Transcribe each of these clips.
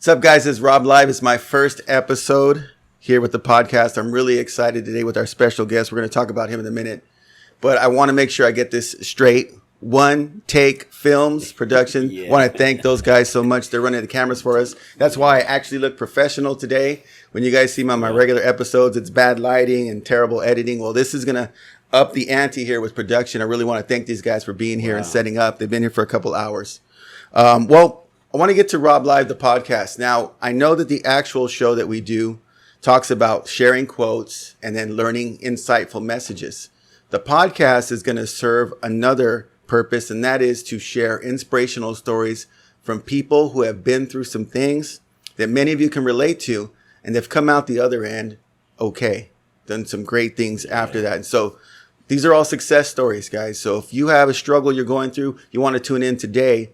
What's up, guys? It's Rob Live. It's my first episode here with the podcast. I'm really excited today with our special guest. We're going to talk about him in a minute, but I want to make sure I get this straight. One Take Films production. Yeah. Want to thank those guys so much. They're running the cameras for us. That's why I actually look professional today. When you guys see me on my regular episodes, it's bad lighting and terrible editing. Well, this is going to up the ante here with production. I really want to thank these guys for being here and setting up. They've been here for a couple hours. I want to get to Rob Live, the podcast. Now, I know that the actual show that we do talks about sharing quotes and then learning insightful messages. The podcast is going to serve another purpose, and that is to share inspirational stories from people who have been through some things that many of you can relate to, and they've come out the other end okay, done some great things after that. And so these are all success stories, guys. So if you have a struggle you're going through, you want to tune in today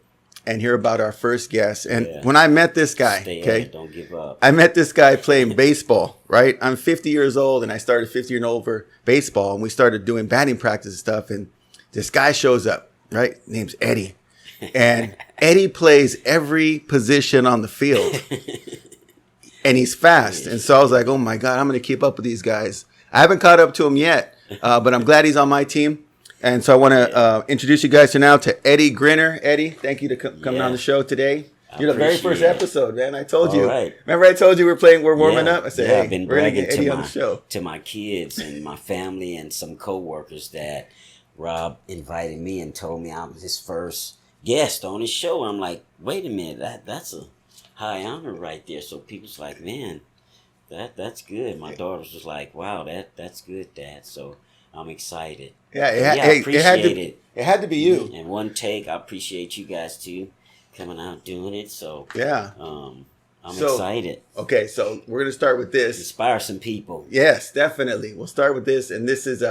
and hear about our first guest. And when I met this guy, don't give up. I met this guy playing baseball, right? I'm 50 years old and I started 50 and over baseball, and we started doing batting practice and stuff. And this guy shows up, right? Name's Eddie. And Eddie plays every position on the field. And he's fast. And so I was like, oh my God, I'm going to keep up with these guys. I haven't caught up to him yet, but I'm glad he's on my team. And so I want to introduce you guys to Eddie Grinner. Eddie, thank you to coming on the show today. You're the very first episode, man. I told you. Right. Remember I told you we're warming up? I said, hey, I've been we're going to bragging get Eddie on the show. to my kids and my family and some coworkers that Rob invited me and told me I was his first guest on his show. I'm like, wait a minute, that's a high honor right there. So people's like, man, that's good. My daughter's just like, wow, that's good, Dad. So I'm excited. Yeah, I appreciate it. It had to be you. And One Take, I appreciate you guys too, coming out doing it. So yeah, I'm excited. Okay, so we're gonna start with this. Inspire some people. Yes, definitely. We'll start with this, and this is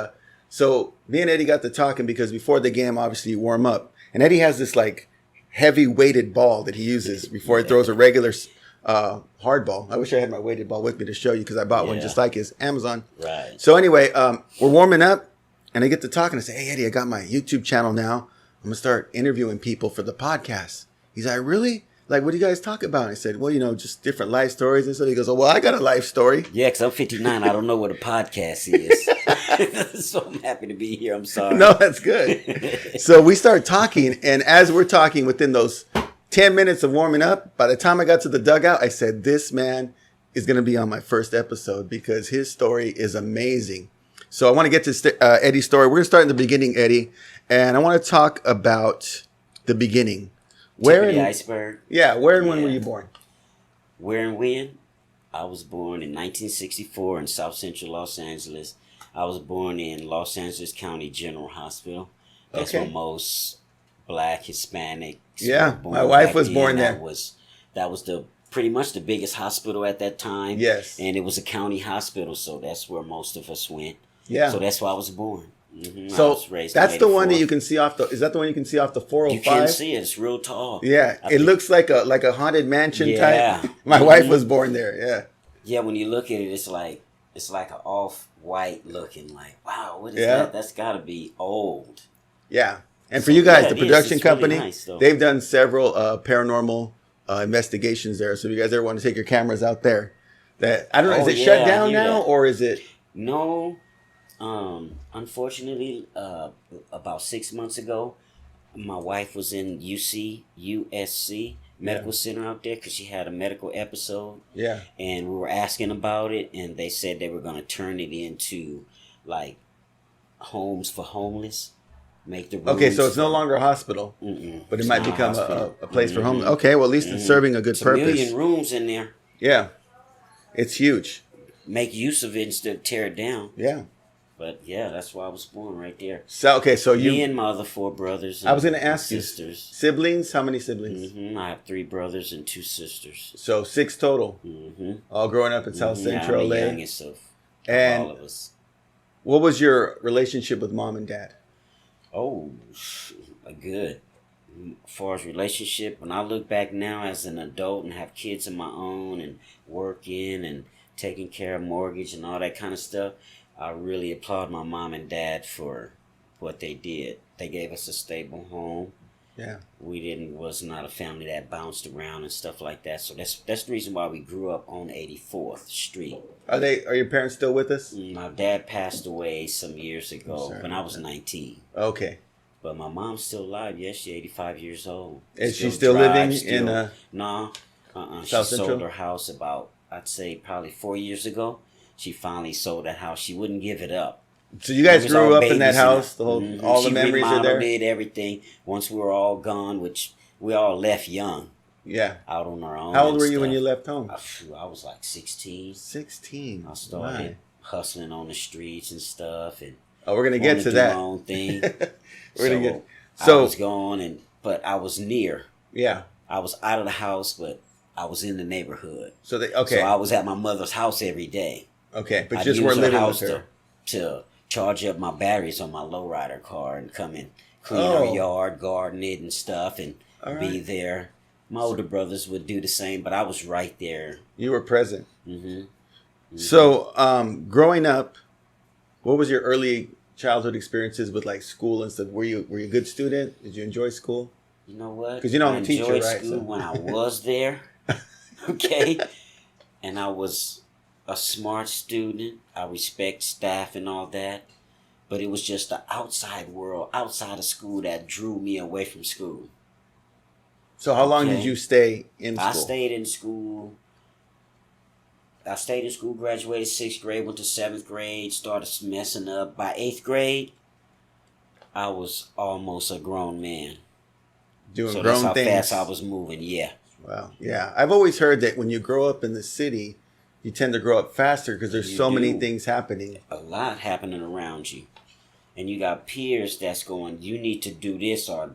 so me and Eddie got to talking because before the game, obviously you warm up, and Eddie has this like heavy weighted ball that he uses before he throws a regular hard ball. I wish I had my weighted ball with me to show you because I bought one just like his, Amazon. Right. So anyway, we're warming up and I get to talking. I say, hey, Eddie, I got my YouTube channel now. I'm going to start interviewing people for the podcast. He's like, really? Like, what do you guys talk about? I said, well, just different life stories. And so he goes, oh, well, I got a life story. Yeah, because I'm 59. I don't know what a podcast is. So I'm happy to be here. I'm sorry. No, that's good. So we start talking. And as we're talking within those 10 minutes of warming up, by the time I got to the dugout, I said, this man is going to be on my first episode because his story is amazing. So I want to get to Eddie's story. We're going to start in the beginning, Eddie. And I want to talk about the beginning. Where in the iceberg? Yeah, where and when were you born? Where and when? I was born in 1964 in South Central Los Angeles. I was born in Los Angeles County General Hospital. That's where most Black, Hispanic. Yeah, my wife was born there. That was pretty much the biggest hospital at that time. Yes. And it was a county hospital, so that's where most of us went. Yeah. So that's why I was born. Mm-hmm. So that's the one that you can see off is that the one you can see off the 405? You can see it. It's real tall. Yeah. It looks like a haunted mansion type. My wife was born there. Yeah. Yeah, when you look at it, it's like an off-white looking, like, wow, what is that? That's got to be old. Yeah. And for you guys, the production it's company, really nice, they've done several paranormal investigations there. So if you guys ever want to take your cameras out there, I don't know, is it shut down now or is it? No. Unfortunately, about 6 months ago, my wife was in USC Medical Center out there because she had a medical episode. Yeah. And we were asking about it, and they said they were going to turn it into like homes for homeless. Make the rooms okay, so it's no longer a hospital, but it might become a place for homeless. Okay, well at least it's serving a good purpose. 1 million rooms in there. Yeah, it's huge. Make use of it instead of tear it down. Yeah. But yeah, that's why I was born right there. So me and my other 4 brothers. I was going to ask you, sisters. Siblings? How many siblings? I have 3 brothers and 2 sisters. So 6 total. All growing up in South Central L.A. I'm the youngest of all of us. What was your relationship with mom and dad? Oh, good. As far as relationship, when I look back now as an adult and have kids of my own and working and taking care of mortgage and all that kind of stuff, I really applaud my mom and dad for what they did. They gave us a stable home. Yeah. Was not a family that bounced around and stuff like that. So that's the reason why we grew up on 84th Street. Are your parents still with us? My dad passed away some years ago sorry when I about was that. 19. Okay. But my mom's still alive. Yes, she's 85 years old. Is she still living in No. She South Central? sold her house about, I'd say, probably 4 years ago. She finally sold that house. She wouldn't give it up. So you guys It was grew all up in that babies house? and All the she memories are there? remodeled it, everything. Once we were all gone, which we all left young. Yeah. Out on our own. How old were you stuff. when you left home? I was like 16. 16. I started hustling on the streets and stuff, and we're gonna get to that. My own thing. We're gonna get. I was gone, but I was near. Yeah. I was out of the house, but I was in the neighborhood. So So I was at my mother's house every day. Okay, but I'd just use weren't her living house with her. to charge up my batteries on my lowrider car and come and clean our yard, garden it and stuff, and be there. My older brothers would do the same, but I was right there. You were present. Mm-hmm. Mm-hmm. So, growing up, what was your early childhood experiences with like school and stuff? Were you a good student? Did you enjoy school? You know what? Because I'm a teacher, enjoyed right? School when I was there, okay, and I was a smart student. I respect staff and all that, but it was just the outside world, outside of school, that drew me away from school. So how long did you stay in school? I stayed in school. Graduated 6th grade, went to 7th grade, started messing up. By 8th grade, I was almost a grown man. Doing so grown that's things. how fast I was moving, yeah. Wow. Yeah. I've always heard that when you grow up in the city, you tend to grow up faster because there's so many things happening. A lot happening around you. And you got peers that's going, you need to do this, or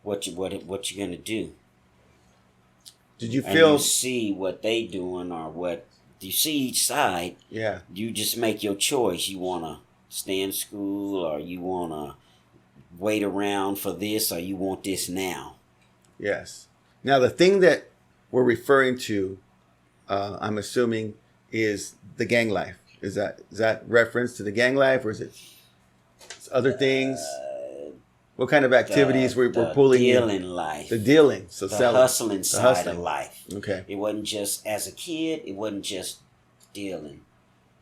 what you gonna do. Did you and feel you see what they doing, or what you see each side? Yeah. You just make your choice. You wanna stay in school, or you wanna wait around for this, or you want this now. Yes. Now the thing that we're referring to, I'm assuming, is the gang life. Is that reference to the gang life, or is it other things? What kind of activities we're pulling in? The dealing life. The dealing. So the selling. hustling side of life. Okay. It wasn't just, as a kid, it wasn't just dealing.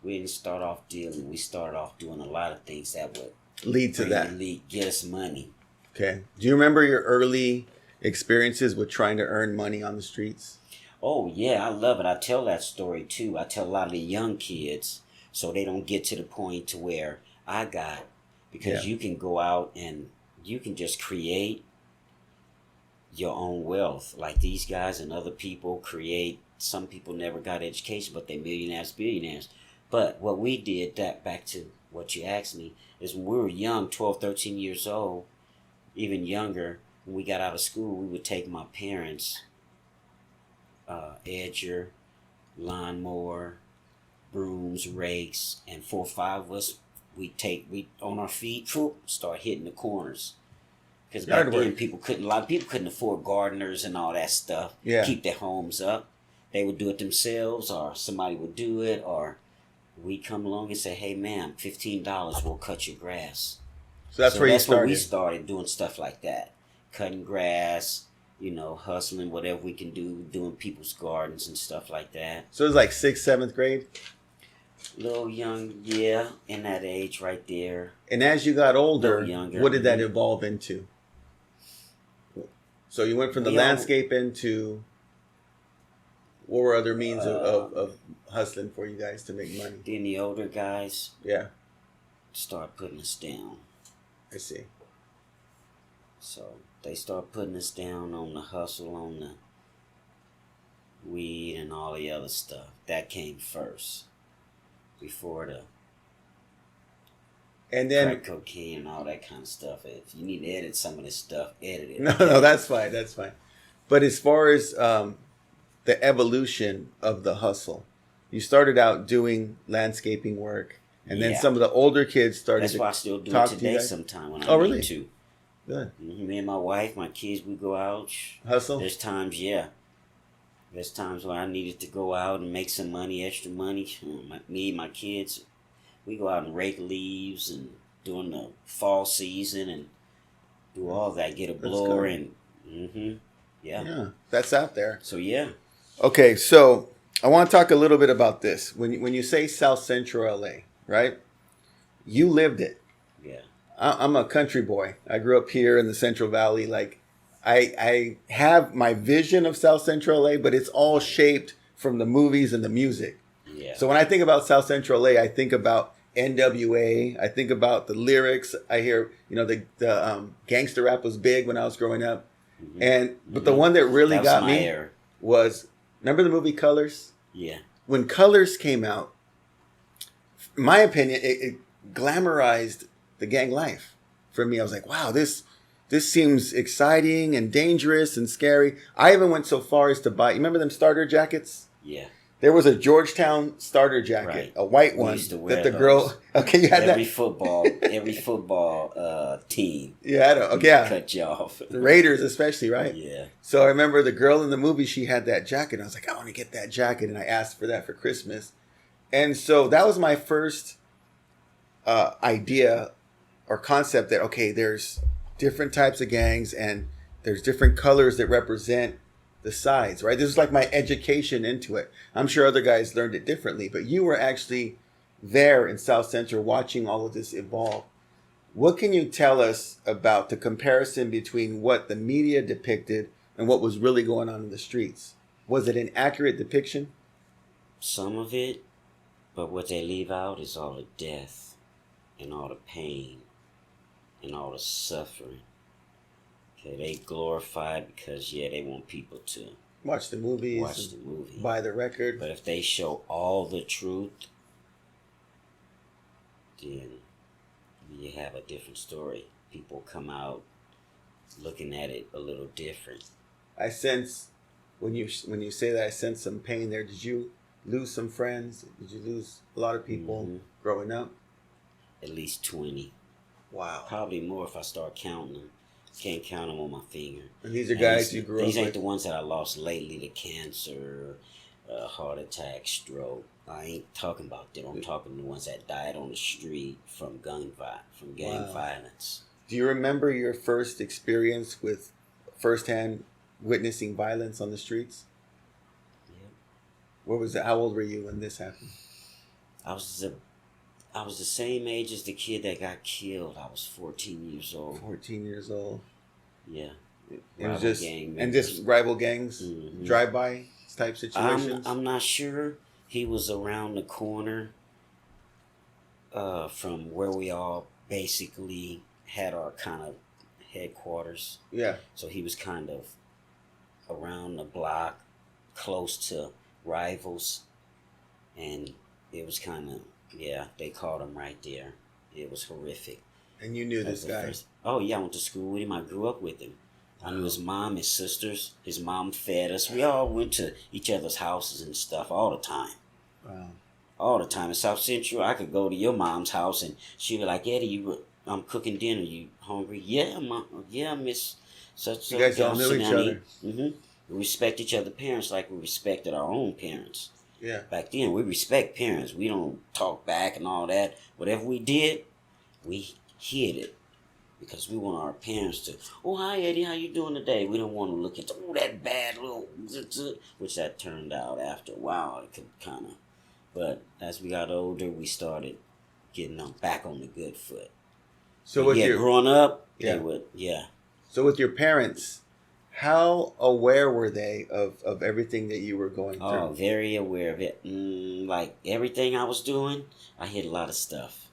We didn't start off dealing. We started off doing a lot of things that would lead to that. Get us money. Okay. Do you remember your early experiences with trying to earn money on the streets? Oh, yeah. I love it. I tell that story, too. I tell a lot of the young kids so they don't get to the point to where I got. Because you can go out and you can just create your own wealth. Like these guys and other people create. Some people never got education, but they're millionaires, billionaires. But what we did, that back to what you asked me, is when we were young, 12, 13 years old, even younger, when we got out of school, we would take my parents' edger, lawnmower, brooms, rakes, and 4 or 5 of us, we on our feet, start hitting the corners. Because back then, a lot of people couldn't afford gardeners and all that stuff. Yeah. Keep their homes up. They would do it themselves, or somebody would do it, or we come along and say, "Hey, ma'am, $15, we'll cut your grass." So that's where you started. Where we started doing stuff like that, cutting grass, hustling, whatever we can do, doing people's gardens and stuff like that. So it was like 6th, 7th grade. Little young, yeah, in that age right there. And as you got older, younger, what did that evolve into? So you went from the landscape into, what were other means of hustling for you guys to make money? Then the older guys, start putting us down. I see. So they start putting us down on the hustle, on the weed and all the other stuff. That came first. Before the crack cocaine and all that kind of stuff. If you need to edit some of this stuff, edit it. No, that's fine. That's fine. But as far as the evolution of the hustle, you started out doing landscaping work, and then some of the older kids started. That's why I still do it today sometime when I need to. Good. Me and my wife, my kids, we go out. Hustle? There's times when I needed to go out and make some money, extra money. Me and my kids, we go out and rake leaves and during the fall season and do all that, get a That's blower good. and yeah. Yeah, that's out there. So yeah, Okay, so I want to talk a little bit about this. When you say South Central LA, right? You lived it. yeah, I'm a country boy. I grew up here in the Central Valley. Like, I have my vision of South Central LA, but it's all shaped from the movies and the music. yeah. So when I think about South Central LA, I think about NWA. I think about the lyrics. I hear, the gangster rap was big when I was growing up, but the one that really That was got my me era. was, remember the movie Colors? Yeah, When Colors came out, in my opinion, it glamorized the gang life for me. I was like, wow, this seems exciting and dangerous and scary. I even went so far as to buy. You remember them starter jackets? yeah. There was a Georgetown starter jacket, Right. a white We one used to wear that the those. girl. Okay, you had Every that. football team. Yeah, I don't. Okay, yeah. Cut you off. The Raiders, especially, right? Yeah. So I remember the girl in the movie. She had that jacket. I was like, I want to get that jacket, and I asked for that for Christmas. And so that was my first idea or concept that, okay, there's different types of gangs and there's different colors that represent the sides, right? This is like my education into it. I'm sure other guys learned it differently, but you were actually there in South Central watching all of this evolve. What can you tell us about the comparison between what the media depicted and what was really going on in the streets? Was it an accurate depiction? Some of it, but what they leave out is all the death and all the pain and all the suffering. Okay, they glorify it because they want people to Watch the movies, watch the movie, buy the record. But if they show all the truth, then you have a different story. People come out looking at it a little different. I sense when you say that, I sense some pain there. Did you lose some friends? Did you lose a lot of people growing up? At least 20. Wow. Probably more if I start counting them. Can't count them on my finger. And these are guys you grew up with? These ain't the ones that I lost lately to cancer, heart attack, stroke. I ain't talking about them. I'm talking the ones that died on the street from gang violence. Do you remember your first experience with firsthand witnessing violence on the streets? Yeah. What was it? How old were you when this happened? I was the same age as the kid that got killed. I was 14 years old. 14 years old. Yeah. It was just rival gangs, drive-by type situations. I'm not sure. He was around the corner from where we all basically had our kind of headquarters. Yeah. So he was kind of around the block, close to rivals, and it was kind of, they caught him right there. It was horrific. And you knew this guy? Oh yeah, I went to school with him. I grew up with him. I knew his mom, his sisters. His mom fed us. We all went to each other's houses and stuff all the time. Wow. All the time. In South Central, I could go to your mom's house and she'd be like, Eddie, I'm cooking dinner. You hungry? Yeah, Mom. Yeah, Miss such. You guys all knew each other. We respect each other's parents like we respected our own parents. Yeah. Back then, we respect parents. We don't talk back and all that. Whatever we did, we hid it. Because we want our parents to, oh, hi, Eddie, how you doing today? We don't want to look at, that bad little, which that turned out after a while. It could kind of, but as we got older, we started getting back on the good foot. So with your growing up, yeah. they would, So with your parents, how aware were they of everything that you were going through? Oh, very aware of it. Like everything I was doing, I hid a lot of stuff.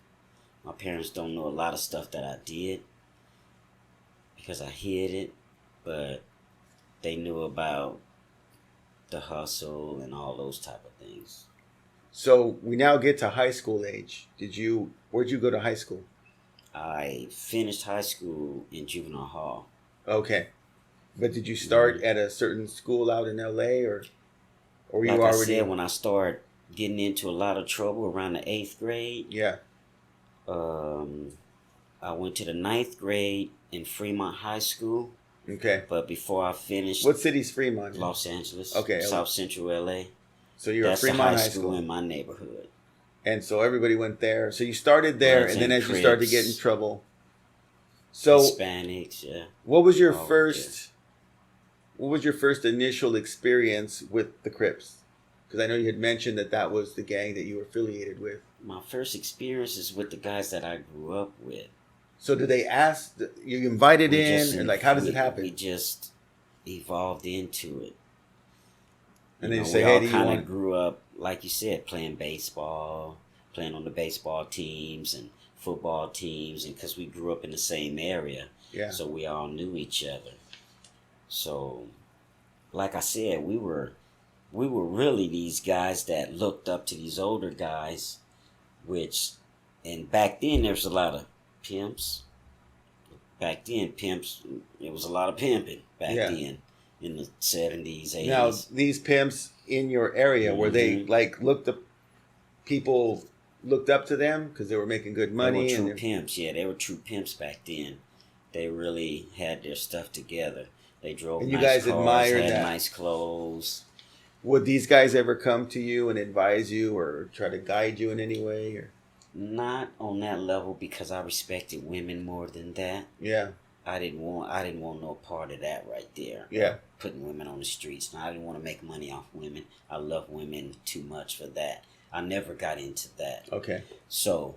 My parents don't know a lot of stuff that I did because I hid it, but they knew about the hustle and all those type of things. So we now get to high school age. Where'd you go to high school? I finished high school in juvenile hall. Okay. But did you start at a certain school out in L.A. or you like already? I said, when I started getting into a lot of trouble around the 8th grade, I went to the 9th grade in Fremont High School. Okay. But before I finished... What city's Fremont? Los Angeles. Okay. South Central L.A. So you're at Fremont High School in my neighborhood. And so everybody went there. So you started there, and then as you started to get in trouble... So, Hispanics, yeah. what was your All of first? What was your first initial experience with the Crips? Because I know you had mentioned that was the gang that you were affiliated with. My first experiences with the guys that I grew up with. So, do they ask you invited We in, just or like how does it we happen? just evolved into it. And You they know, say, we "Hey, all do you kind want?" of grew up, like you said, playing baseball, playing on the baseball teams and football teams, and because we grew up in the same area, Yeah. so we all knew each other. So, like I said, we were really these guys that looked up to these older guys, which, and back then there was a lot of pimps. Back then, pimps, it was a lot of pimping back Yeah. then in the 70s, 80s. Now, these pimps in your area, were they Mhm. like people looked up to them because they were making good They money? were And true pimps, yeah. They were true pimps back then. They really had their stuff together. They drove and you nice guys cars, admired had that. nice clothes. Would these guys ever come to you and advise you or try to guide you in any way? Or Not on that level because I respected women more than that. yeah, I didn't want no part of that right there. yeah, Putting women on the streets. Now I didn't want to make money off women. I love women too much for that. I never got into that. okay, So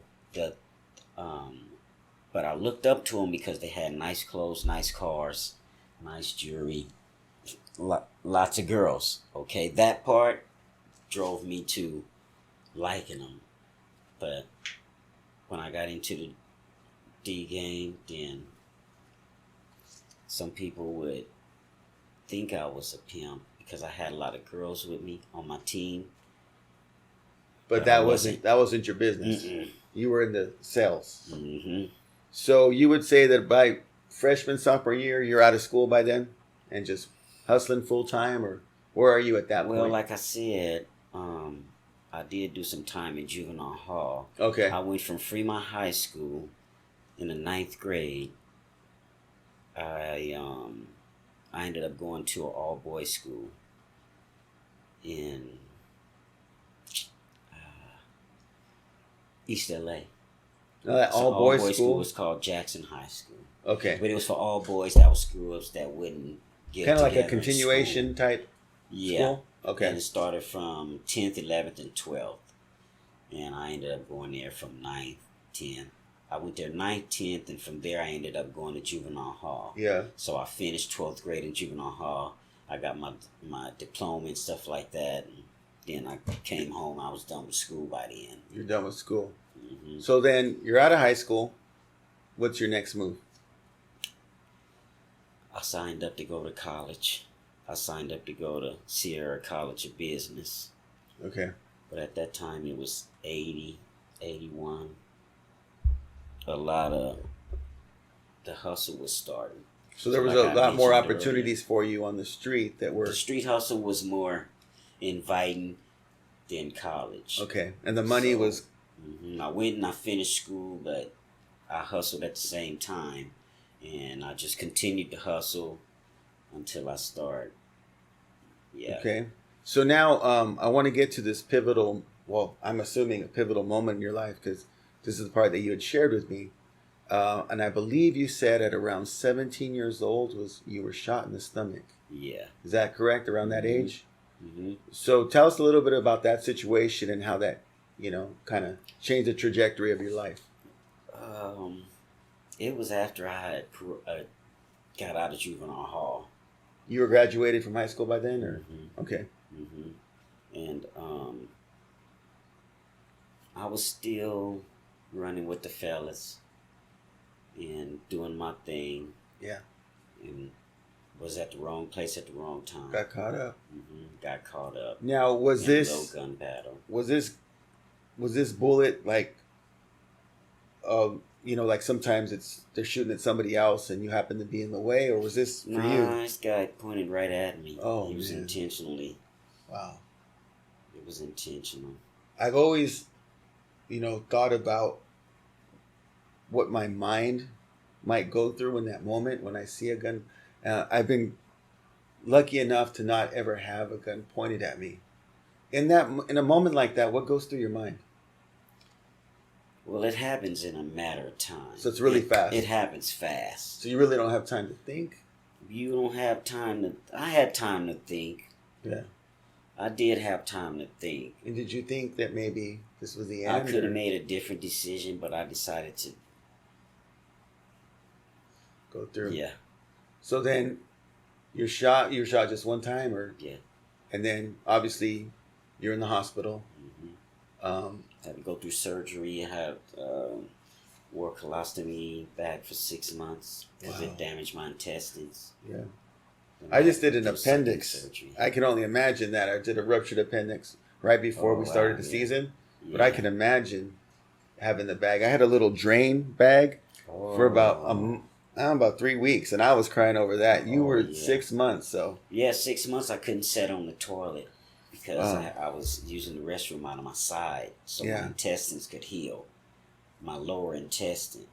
but I looked up to them because they had nice clothes, nice cars, nice jewelry, lots of girls. Okay, that part drove me to liking them. But when I got into the D game, then some people would think I was a pimp because I had a lot of girls with me on my team. but I that wasn't your business. Mm-mm. You were in the sales. Mm-hmm. So you would say that by freshman sophomore year, you're out of school by then and just hustling full time, or where are you at that Well, point? like I said, I did do some time in juvenile hall. Okay, I went from Fremont High School in the 9th grade. I ended up going to an all boys school in East LA. now that So all boys school. was called Jackson High School, Okay, but it was for all boys that was screw ups that wouldn't get kind of like a together in continuation school. type Yeah, school. and Okay, it started from 10th, 11th, and 12th, and I ended up going there from 9th, 10th. I went there 9th, 10th, and from there I ended up going to juvenile hall. yeah. So I finished 12th grade in juvenile hall. I got my diploma and stuff like that. And then I came home. I was done with school by the end. You're done with school. Mm-hmm. So then you're out of high school. What's your next move? I signed up to go to college. I signed up to go to Sierra College of Business. Okay. But at that time it was 80, 81. A lot of the hustle was starting. So there was like a I lot more mentioned opportunities for you on the street that were The street hustle was more inviting than college. okay, and the money So, was I went and I finished school, but I hustled at the same time, and I just continued to hustle until I start. Yeah. okay. So now I want to get to this pivotal. Well, I'm assuming a pivotal moment in your life because this is the part that you had shared with me, and I believe you said at around 17 years old you were shot in the stomach. Yeah. Is that correct? Around that Mhm. age? Mm-hmm. So tell us a little bit about that situation and how that, kind of changed the trajectory of your life. It was after I had got out of juvenile hall. You were graduated from high school by then, or Mm-hmm. okay, Mm-hmm. And I was still running with the fellas and doing my thing. Yeah. And was at the wrong place at the wrong time. got caught up. Got caught up. Now, was in a this low gun battle? was this bullet like, like sometimes they're shooting at somebody else and you happen to be in the way, or was this for you? This guy pointed right at me. Oh, he was man. intentionally. Wow. It was intentional. I've always, thought about what my mind might go through in that moment when I see a gun. I've been lucky enough to not ever have a gun pointed at me. In a moment like that, what goes through your mind? Well, it happens in a matter of time. So it's really fast. It happens fast. So you really don't have time to think? You don't have time to... I had time to think. Yeah. I did have time to think. And did you think that maybe this was the end? I could have made a different decision, but I decided to go through. Yeah. So then you were shot just one time, or yeah. And then obviously you're in the hospital. Mm-hmm. Had to go through surgery. I had wore colostomy bag for 6 months because it damaged my intestines. Yeah. I just did an appendix. I can only imagine that. I did a ruptured appendix right before we started the season. Yeah. But I can imagine having the bag. I had a little drain bag for about 3 weeks, and I was crying over that. You were 6 months, so. Yeah, 6 months I couldn't sit on the toilet because I was using the restroom out of my side so my intestines could heal, my lower intestine.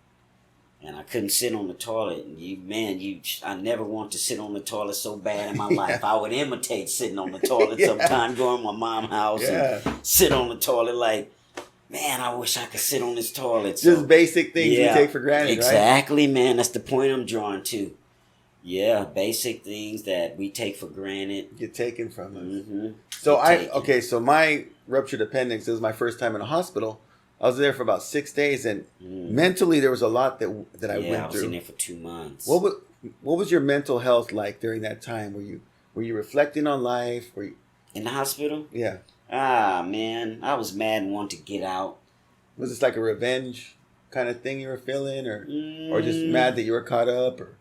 And I couldn't sit on the toilet. And I never want to sit on the toilet so bad in my life. I would imitate sitting on the toilet sometime, go in my mom's house and sit on the toilet like, man, I wish I could sit on this toilet. So, just basic things we take for granted, exactly, right? Man. That's the point I'm drawing to. Yeah, basic things that we take for granted. Get taken from us. Mm-hmm. So so my ruptured appendix, this was my first time in a hospital. I was there for about 6 days, and mentally there was a lot that I went through. Yeah, I was in there for 2 months. What was your mental health like during that time? Were you reflecting on life? In the hospital? Yeah. Man, I was mad and wanted to get out. Was this like a revenge kind of thing you were feeling, or just mad that you were caught up, or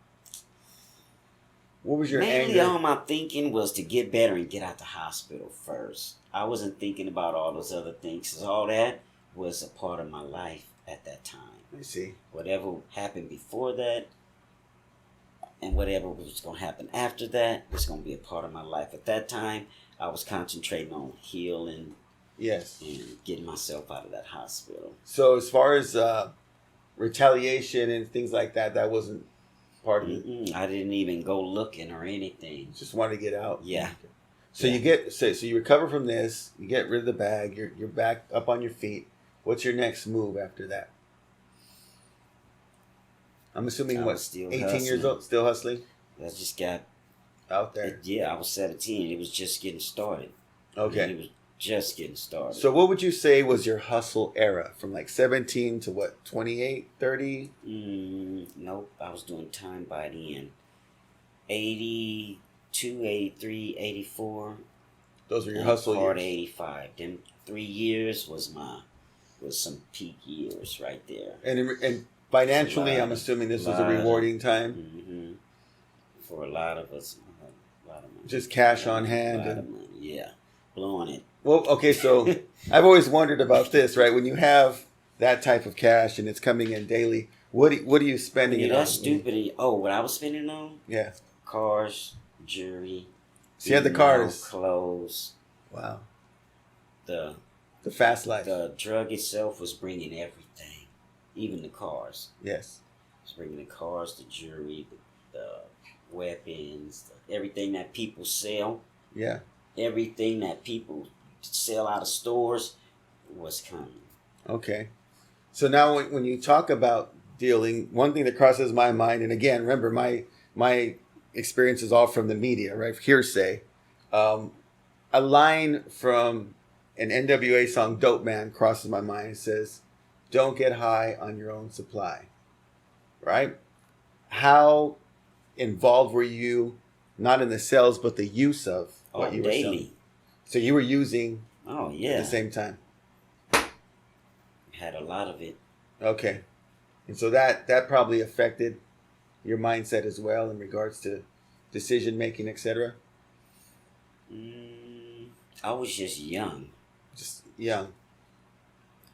what was your mainly anger? all my thinking was to get better and get out the hospital first. I wasn't thinking about all those other things, because all that was a part of my life at that time. I see. Whatever happened before that and whatever was going to happen after that was going to be a part of my life. At that time, I was concentrating on healing. Yes. And getting myself out of that hospital. So as far as retaliation and things like that, that wasn't part of it? I didn't even go looking or anything. Just wanted to get out? Yeah. So you recover from this, you get rid of the bag, you're back up on your feet. What's your next move after that? I'm assuming, 18 years old, still hustling? I just got out there. I was 17. It was just getting started. Okay. It was just getting started. So what would you say was your hustle era? From like 17 to what, 28, 30? Nope. I was doing time by then. 82, 83, 84. Those were your hustle years? Part 85. Them 3 years was some peak years right there. And financially, I'm assuming this was a rewarding time? Mm-hmm. For a lot of us. A lot of money. Just cash on hand? A lot of money, yeah. Blowing it. Well, okay, so I've always wondered about this, right? When you have that type of cash and it's coming in daily, what are you spending it on? That's stupid. Oh, what I was spending on? Yeah. Cars, jewelry. So you had the cars. Clothes. Wow. The fast life. The drug itself was bringing everything, even the cars. Yes. It was bringing the cars, the jewelry, the weapons, everything that people sell. Yeah. Everything that people sell out of stores was coming. Okay. So now when you talk about dealing, one thing that crosses my mind, and again, remember my experience is all from the media, right? Hearsay. A line from an NWA song, Dope Man, crosses my mind. It says, "Don't get high on your own supply." Right? How involved were you, not in the sales, but the use of what you were selling? So you were using at the same time? Had a lot of it. Okay. And so that probably affected your mindset as well in regards to decision making, etc. I was just young. Just young.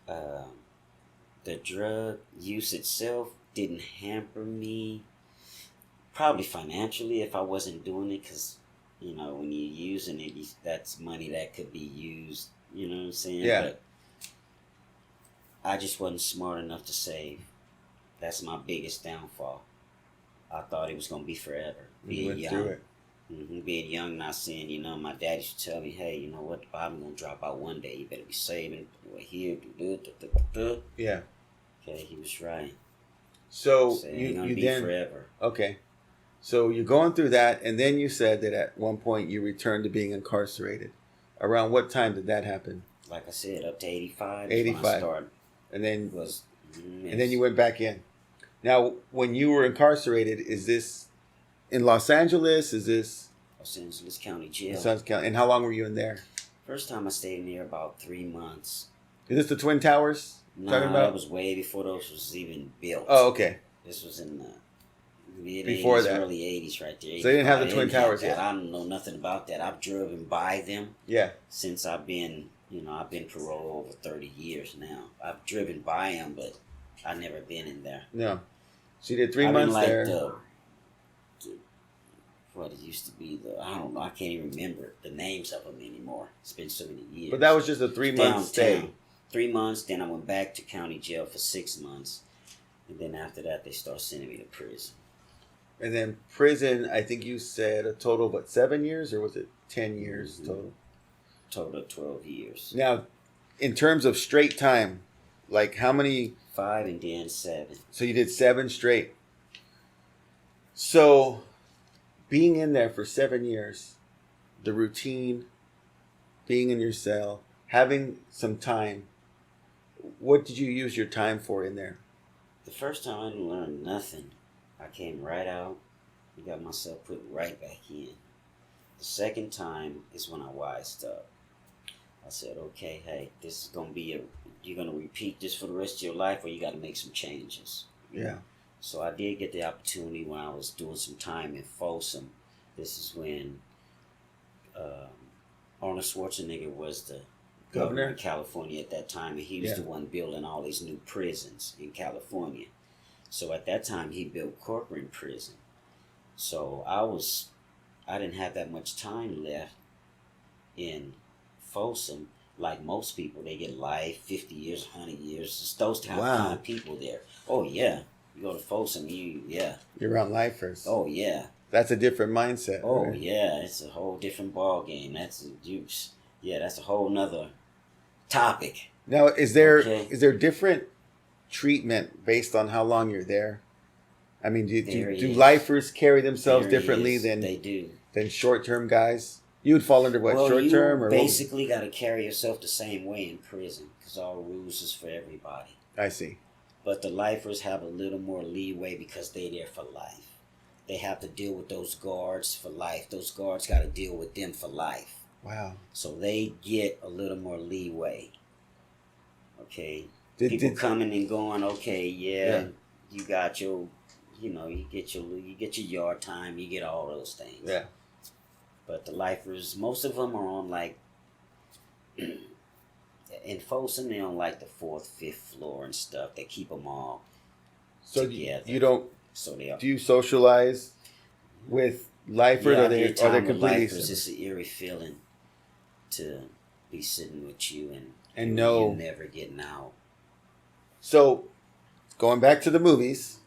The drug use itself didn't hamper me. Probably financially if I wasn't doing it, because, when you're using it, that's money that could be used. You know what I'm saying? Yeah. But I just wasn't smart enough to save. That's my biggest downfall. I thought it was going to be forever. Being young. Through it. Being young, not saying, my daddy used to tell me, hey, the bottom going to drop out one day. You better be saving. Here, Yeah. Okay, he was right. So So it ain't you gonna you be then forever. okay. So you're going through that, and then you said that at one point you returned to being incarcerated. Around what time did that happen? Like I said, up to 85 is when I 85, started. and then Was and then you went back in. Now, when you were incarcerated, is this in Los Angeles? Is this Los Angeles County Jail. Los Angeles County? And how long were you in there? First time I stayed in there about 3 months. Is this the Twin Towers? Nah, that was way before those was even built. Oh, okay. This was in the mid Before 80s, that. early 80s right there. So they didn't have the Twin Towers yet. I don't know nothing about that. I've driven by them. Yeah. Since I've been paroled over 30 years now. I've driven by them, but I've never been in there. No. So you did 3 months like there. What it used to be, I don't know, I can't even remember the names of them anymore. It's been so many years. But that was just a 3-month stay. 3 months, then I went back to county jail for 6 months. And then after that, they started sending me to prison. And then prison, I think you said a total of, 7 years? Or was it 10 years total? Total of 12 years. Now, in terms of straight time, like how many? 5 and then 7. So you did 7 straight. So being in there for 7 years, the routine, being in your cell, having some time, what did you use your time for in there? The first time I didn't learn nothing. I came right out and got myself put right back in. The second time is when I wised up. I said, okay, hey, this is going to be you're going to repeat this for the rest of your life, or you got to make some changes. Yeah. So I did get the opportunity when I was doing some time in Folsom. This is when Arnold Schwarzenegger was the governor of California at that time, and he was the one building all these new prisons in California. So at that time, he built Corcoran Prison. So I didn't have that much time left in Folsom. Like most people, they get life, 50 years, 100 years. It's those kind of people there. Oh, yeah. You go to Folsom, you're around lifers. Oh, yeah. That's a different mindset. Oh, right? yeah. It's a whole different ball game. That's a whole nother topic. Now, is there different treatment based on how long you're there? I mean, do lifers carry themselves differently than short-term guys? You would fall under what, short-term? You basically got to carry yourself the same way in prison because all rules is for everybody. I see. But the lifers have a little more leeway because they're there for life. They have to deal with those guards for life. Those guards got to deal with them for life. Wow. So they get a little more leeway. Okay. People coming and going, okay, you got your, you get your yard time, you get all those things. Yeah. But the lifers, most of them are on like, in Folsom, they're on like the 4th, 5th floor and stuff. They keep them all together. You don't, so they are. Do you socialize with lifers? Yeah, are they completely lifers, it's an eerie feeling to be sitting with you and know you're never getting out. So, going back to the movies,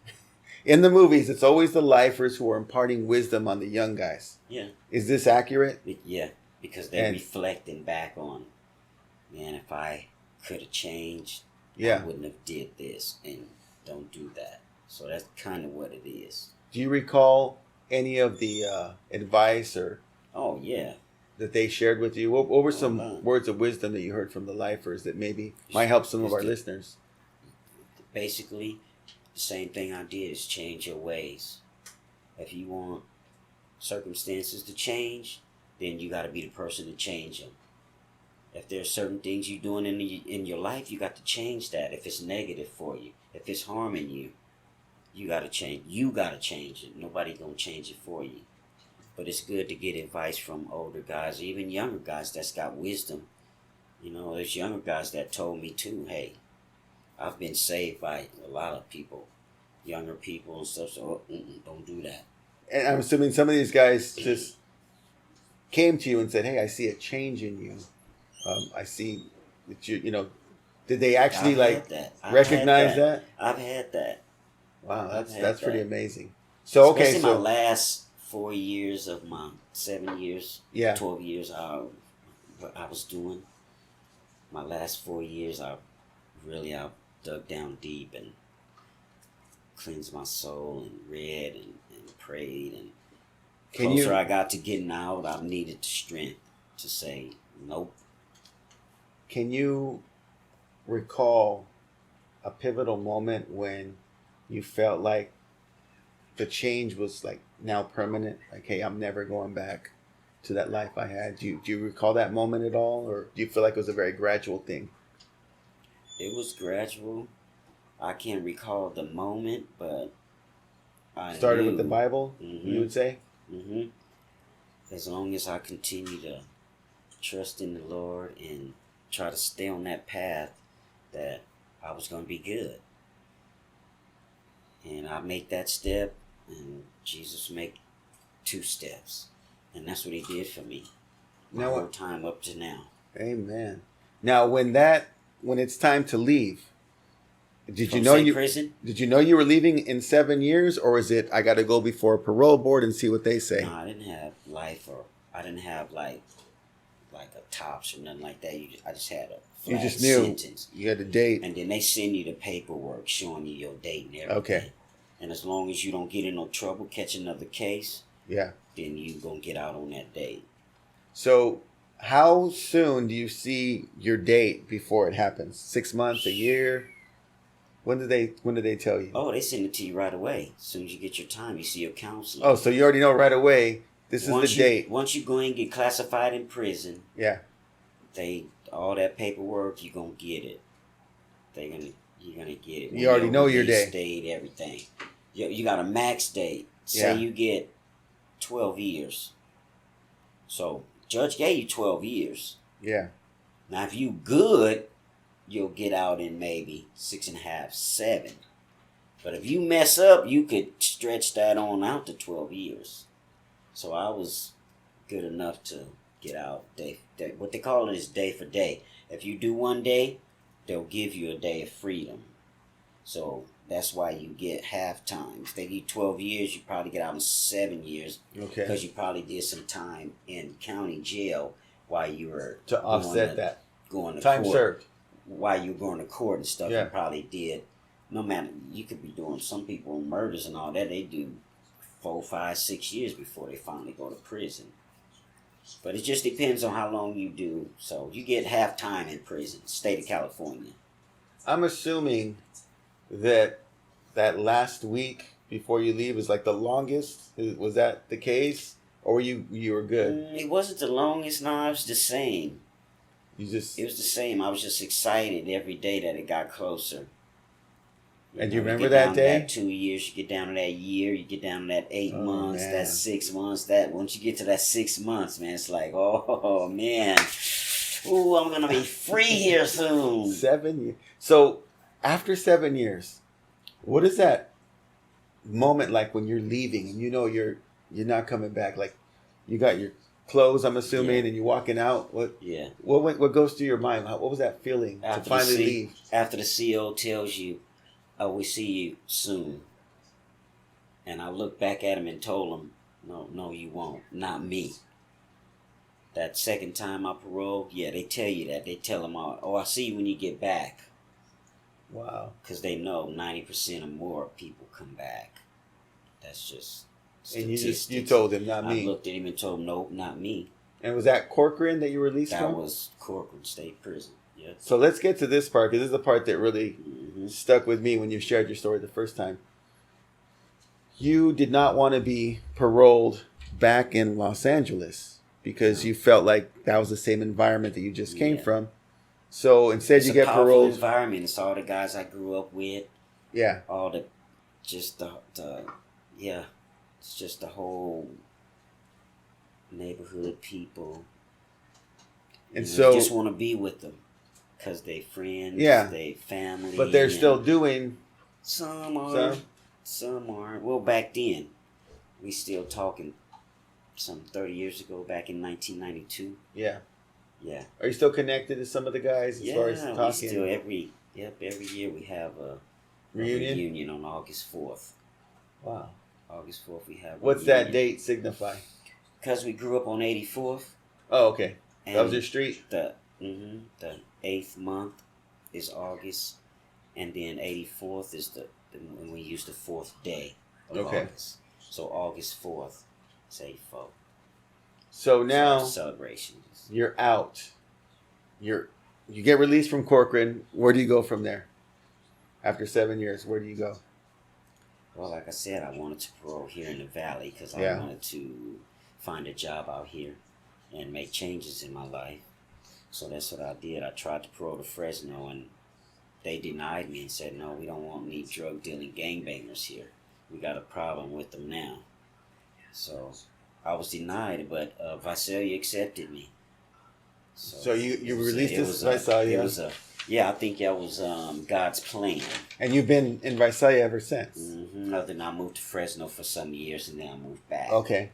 in the movies, it's always the lifers who are imparting wisdom on the young guys. Yeah. Is this accurate? Yeah, because they're reflecting back on, man, if I could have changed, I wouldn't have did this, and don't do that. So that's kind of what it is. Do you recall any of the advice or? Oh, yeah. That they shared with you? What were some words of wisdom that you heard from the lifers that maybe might help some of our listeners? Basically, the same thing I did is change your ways. If you want circumstances to change, then you got to be the person to change them. If there's certain things you're doing in your life, you got to change that. If it's negative for you, if it's harming you, you got to change. You got to change it. Nobody gonna change it for you. But it's good to get advice from older guys, even younger guys that's got wisdom. There's younger guys that told me too, hey, I've been saved by a lot of people, younger people and stuff, so don't do that. And I'm assuming some of these guys just came to you and said, hey, I see a change in you. I see that did they actually recognize that? I've had that. Wow, that's pretty amazing. So, especially my last 4 years of my 7 years, 12 years what I was doing. My last 4 years, dug down deep and cleansed my soul and read and prayed. And closer I got to getting out, I needed the strength to say, nope. Can you recall a pivotal moment when you felt like the change was like now permanent? Like, hey, I'm never going back to that life I had. Do you recall that moment at all? Or do you feel like it was a very gradual thing? It was gradual. I can't recall the moment, but I started knew. With the Bible, you would say? Mm-hmm. As long as I continue to trust in the Lord and try to stay on that path, that I was going to be good. And I make that step, and Jesus make 2 steps. And that's what he did for me. My whole time up to now. Amen. Now, when it's time to leave, did you know you were leaving in 7 years, or is it I got to go before a parole board and see what they say? No, I didn't have life, or I didn't have like a TOPS or nothing like that. I just had a flat you just knew sentence. You had a date, and then they send you the paperwork showing you your date and everything. Okay. And as long as you don't get in no trouble, catch another case, then you gonna get out on that date. So, how soon do you see your date before it happens? 6 months, a year? When did they tell you? Oh, they send it to you right away. As soon as you get your time, you see your counselor. Oh, so you already know right away. This is the date. Once you go and get classified in prison, yeah, all that paperwork, you're gonna get it. You're gonna get it. You already know your day. Date, everything. You got a max date. Say you get 12 years. So judge gave you 12 years. Yeah. Now if you good, you'll get out in maybe 6.5, 7. But if you mess up, you could stretch that on out to 12 years. So I was good enough to get out day. What they call it is day for day. If you do one day, they'll give you a day of freedom. So that's why you get half time. If they give you 12 years, you probably get out in 7 years. Okay. Because you probably did some time in county jail while you were to offset that going to time court. Served. While you were going to court and stuff, Yeah. you probably did. No matter, you could be doing some people murders and all that. They do 4, 5, 6 years before they finally go to prison. But it just depends on how long you do. So you get half time in prison, state of California. I'm assuming that last week before you leave is like the longest. Was that the case, or were you were good? It wasn't the longest. No, it was the same. It was the same. I was just excited every day that it got closer. And you remember that day? That 2 years, you get down to that year, you get down to that 8 months, man. That 6 months. That once you get to that 6 months, man, it's like, oh man, ooh, I'm gonna be free here soon. 7 years. So after 7 years, what is that moment like when you're leaving and you know you're not coming back? Like you got your clothes, I'm assuming, and you're walking out. What goes through your mind? What was that feeling to finally leave? After the CO tells you, "Oh, we see you soon," and I looked back at him and told him, "No, you won't. Not me." That second time I paroled, they tell you that. They tell them, "Oh, I'll see you when you get back." Wow. Because they know 90% or more people come back. That's just statistics. And you told him, not me. I looked at him and told him, "Nope, not me." And was that Corcoran that you were released from? That was Corcoran State Prison. Yep. So let's get to this part, because this is the part that really stuck with me when you shared your story the first time. You did not want to be paroled back in Los Angeles because you felt like that was the same environment that you just came from. So instead you get paroled. It's a powerful environment. It's all the guys I grew up with. Yeah. All the, just it's just the whole neighborhood people. And so you just want to be with them because they friends, they family. But they're still doing. Some are. Some aren't. Well, back then, we still talking some 30 years ago, back in 1992. Yeah. Yeah. Are you still connected to some of the guys as far as talking? We still every year we have a reunion on August 4th. Wow. August 4th we have. What's that date signify? Because we grew up on 84th. Oh, okay. That was your street? The 8th month is August. and then 84th is when we use the 4th day of Okay. August. So August 4th is 84. So now celebrations. you're out. You get released from Corcoran. Where do you go from there? After 7 years, where do you go? Well, like I said, I wanted to parole here in the Valley because I Yeah. wanted to find a job out here and make changes in my life. So that's what I did. I tried to parole to Fresno, and they denied me and said, no, we don't want any drug dealing gangbangers here. We got a problem with them now. So I was denied, but Visalia accepted me. So you released this Visalia? I think that was God's plan. And you've been in Visalia ever since? Mm-hmm. Other than I moved to Fresno for some years, and then I moved back. Okay.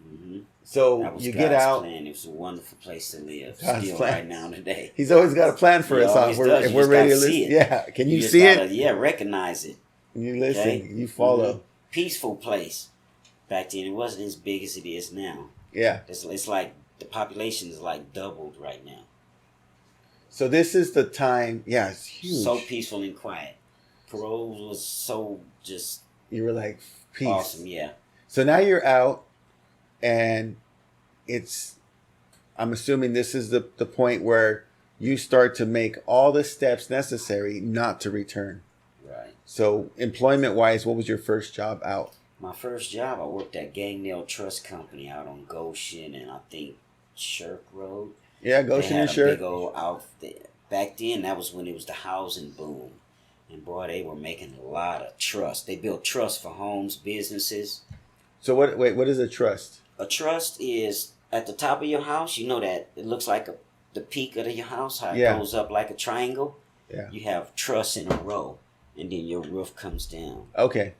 Mm-hmm. So that was you God's get out. plan. It was a wonderful place to live. God's Still plan. right now today. He's always got a plan for us. Always does. If You we're just ready to gotta see listen. it. Yeah. Can you just see gotta, it? Yeah, recognize it. You listen. Okay? You follow. Mm-hmm. Peaceful place. Back then, it wasn't as big as it is now. Yeah. It's like the population is like doubled right now. So this is the time. Yeah, it's huge. So peaceful and quiet. Parole was so just You were like, peace. awesome. Yeah. So now you're out, and I'm assuming this is the point where you start to make all the steps necessary not to return. Right. So employment-wise, what was your first job out? My first job, I worked at Gang Nail Trust Company out on Goshen and I think Shirk Road. Yeah, Goshen and They had a Shirk. big old outfit. Back then, that was when it was the housing boom. And boy, they were making a lot of trust. They built trust for homes, businesses. So what is a trust? A trust is at the top of your house. You know that it looks like the peak of your house, how it goes up like a triangle. Yeah. You have truss in a row, and then your roof comes down. Okay.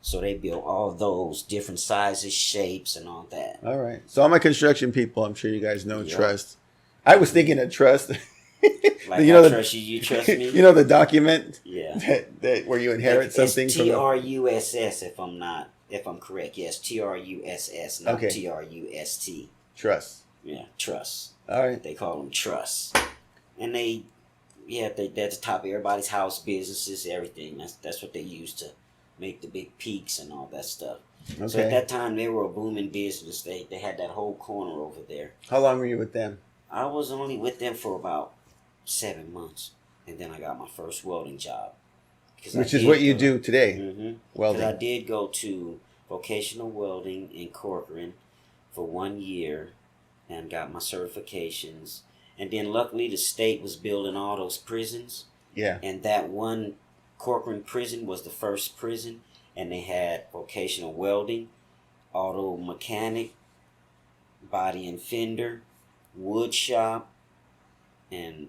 So they built all those different sizes, shapes, and all that. All right. So all my construction people, I'm sure you guys know Yep. trust. I was thinking of trust. Like you know, trust you, you trust me. You know the document Yeah. that where you inherit something it's from. TRUSS if I'm correct. Yes, TRUSS, not Okay. TRUST. Trust. Yeah, trust. All right. They call them trusts, and they're at the top of everybody's house, businesses, everything. That's what they use to make the big peaks and all that stuff. Okay. So at that time, they were a booming business. They had that whole corner over there. How long were you with them? I was only with them for about 7 months, and then I got my first welding job. Which is what you do today, Mm-hmm. welding. I did go to vocational welding in Corcoran for 1 year and got my certifications. And then luckily the state was building all those prisons. Yeah. And that one Corcoran prison was the first prison. And they had vocational welding, auto mechanic, body and fender, wood shop, and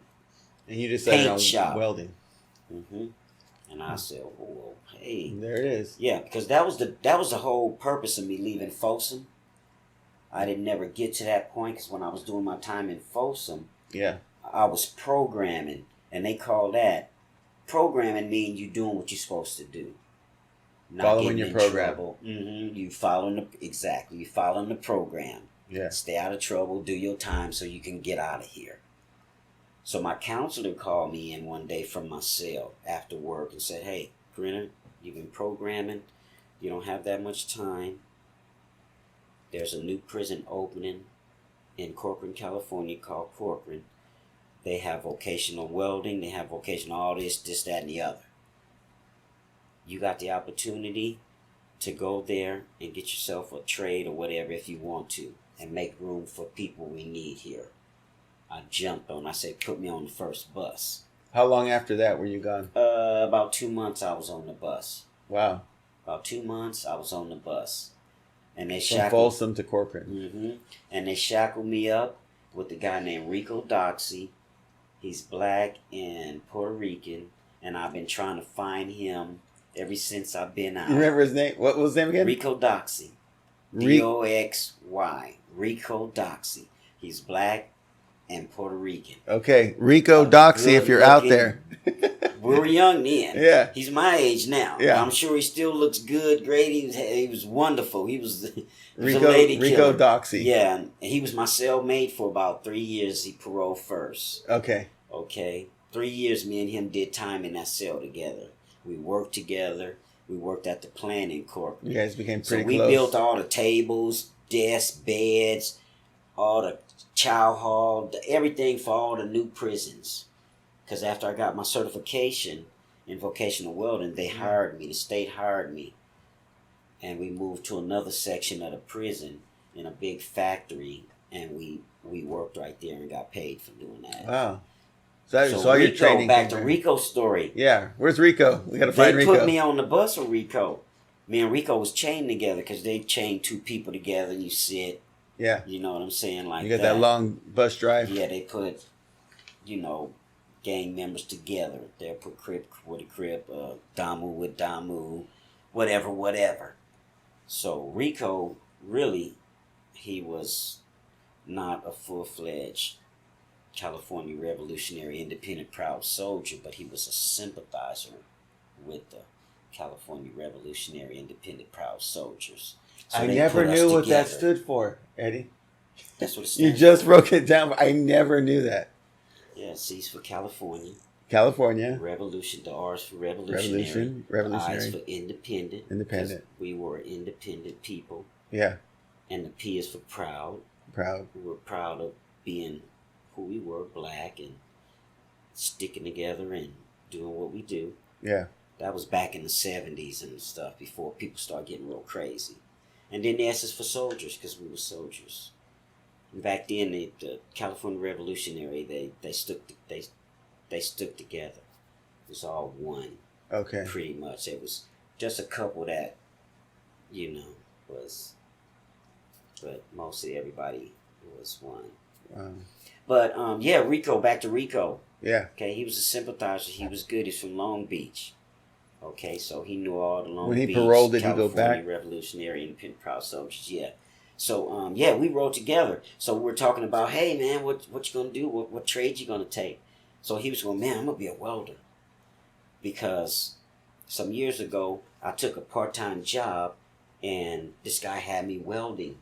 you decided paint on shop. welding. Mm-hmm. And I said, "Well, hey, There it is." yeah," because that was the whole purpose of me leaving Folsom. I didn't never get to that point because when I was doing my time in Folsom, Yeah. I was programming, and they call that programming. Mean you doing what you're supposed to do, not Following getting your in program. trouble. Mm-hmm. You following you following the program. Yeah. Stay out of trouble. Do your time so you can get out of here. So my counselor called me in one day from my cell after work and said, "Hey, Grinner, you've been programming. You don't have that much time. There's a new prison opening in Corcoran, California called Corcoran. They have vocational welding. They have vocational all this, that, and the other. You got the opportunity to go there and get yourself a trade or whatever if you want to and make room for people we need here." I jumped on. I said, "Put me on the first bus." How long after that were you gone? About 2 months I was on the bus. Wow. About 2 months I was on the bus. And they From shackled... Folsom to Corcoran. Mm-hmm. And they shackled me up with a guy named Rico Doxy. He's black and Puerto Rican. And I've been trying to find him ever since I've been out. You remember his name? What was his name again? Rico Doxy. Doxy. Rico Doxy. He's black and Puerto Rican. Okay. Rico Doxy, if you're out there. We were young then. Yeah. He's my age now. Yeah. I'm sure he still looks good, great. He was wonderful. He was a Rico lady killer. Doxy. Yeah, and he was my cellmate for about 3 years. He paroled first. Okay. Okay. 3 years, me and him did time in that cell together. We worked together. We worked at the plant in corporate. You guys became pretty so we close. built all the tables, desks, beds, all the chow hall, everything for all the new prisons. Because after I got my certification in vocational welding, they hired me. The state hired me. And we moved to another section of the prison in a big factory. And we worked right there and got paid for doing that. Wow. So So your Rico, training back came to from- Rico's story. Yeah. Where's Rico? We got to find They Rico. put me on the bus with Rico. Me and Rico was chained together because they chained two people together and you sit. Yeah. You know what I'm saying? Like You got that long bus drive. Yeah, they put, gang members together. They'll put Crip with a Crip, Damu with Damu, whatever. So Rico, really, he was not a full-fledged California Revolutionary Independent Proud Soldier, but he was a sympathizer with the California Revolutionary Independent Proud Soldiers. So I they never put us knew what that together. stood for, Eddie. That's what it You stands just broke it down. I never knew that. Yeah, C's for California. California. Revolution. The R's for revolutionary. Revolutionary. I is for independent. Independent. 'Cause we were independent people. Yeah. And the P is for proud. Proud. We were proud of being who we were, black, and sticking together and doing what we do. Yeah. That was back in the 70s and stuff, before people started getting real crazy. And then the S is for soldiers, because we were soldiers. And back then, the California Revolutionary, they stuck together. It was all one. Okay. Pretty much. It was just a couple that, was, but mostly everybody was one. Wow. But, Rico, back to Rico. Yeah. Okay, he was a sympathizer. He was good. He's from Long Beach. Okay, so he knew all the Long When he Beach, paroled, did he go California back? Revolutionary Independent Proud Soldiers. Yeah. So, we rode together. So we're talking about, hey, man, what you gonna do? What trade you gonna take? So he was going, man, I'm gonna be a welder. Because some years ago, I took a part-time job, and this guy had me welding